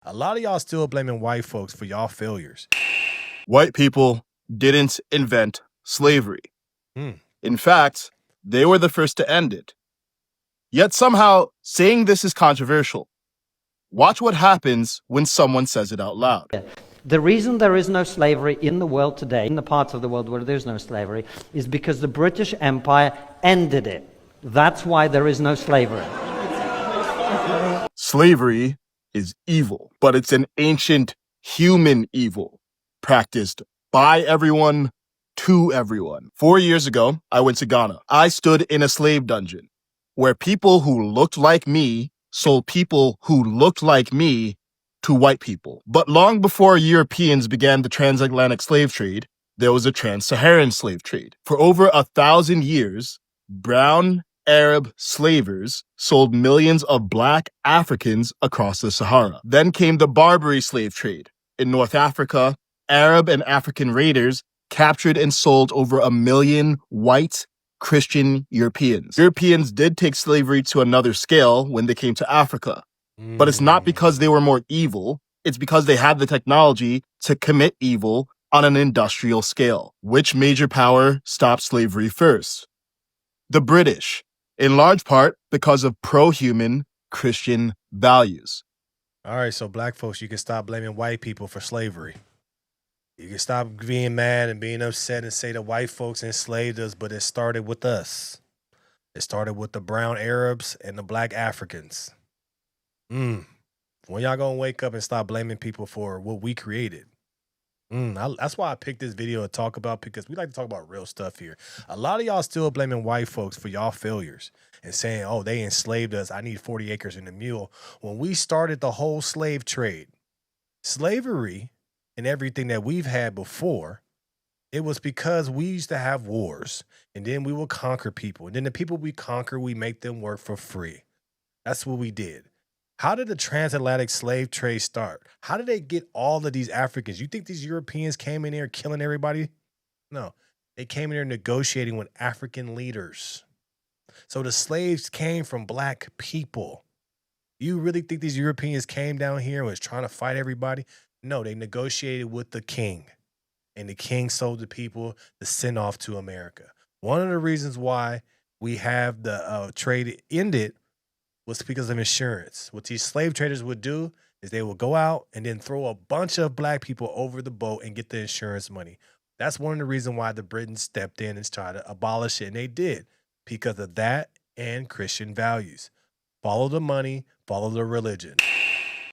A lot of y'all still blaming white folks for y'all failures. White people didn't invent slavery. In fact, they were the first to end it. Yet somehow, saying this is controversial. Watch what happens when someone says it out loud. The reason there is no slavery in the world today, in the parts of the world where there's no slavery, is because the British Empire ended it. That's why there is no slavery. Slavery is evil, but it's an ancient human evil, practiced by everyone, to everyone. 4 years ago, I went to Ghana. I stood in a slave dungeon where people who looked like me sold people who looked like me to white people. But long before Europeans began the transatlantic slave trade, there was a trans-Saharan slave trade. For over 1,000 years, brown Arab slavers sold millions of black Africans across the Sahara. Then came the Barbary slave trade. In North Africa, Arab and African raiders captured and sold over 1 million white Christian Europeans. Europeans did take slavery to another scale when they came to Africa. But it's not because they were more evil. It's because they had the technology to commit evil on an industrial scale. Which major power stopped slavery first? The British, in large part because of pro-human Christian values. All right, so black folks, you can stop blaming white people for slavery. You can stop being mad and being upset and say the white folks enslaved us, but it started with us. It started with the brown Arabs and the black Africans. When y'all gonna wake up and stop blaming people for what we created? That's why I picked this video to talk about, because we like to talk about real stuff here. A lot of y'all still blaming white folks for y'all failures and saying, oh, they enslaved us. I need 40 acres and a mule. When we started the whole slave trade, slavery and everything that we've had before, it was because we used to have wars, and then we would conquer people. And then the people we conquer, we make them work for free. That's what we did. How did the transatlantic slave trade start? How did they get all of these Africans? You think these Europeans came in here killing everybody? No, they came in here negotiating with African leaders. So the slaves came from black people. You really think these Europeans came down here and was trying to fight everybody? No, they negotiated with the king, and the king sold the people to send off to America. One of the reasons why we have the trade ended was because of insurance. What these slave traders would do is they would go out and then throw a bunch of black people over the boat and get the insurance money. That's one of the reasons why the Britons stepped in and tried to abolish it, and they did, because of that and Christian values. Follow the money, follow the religion.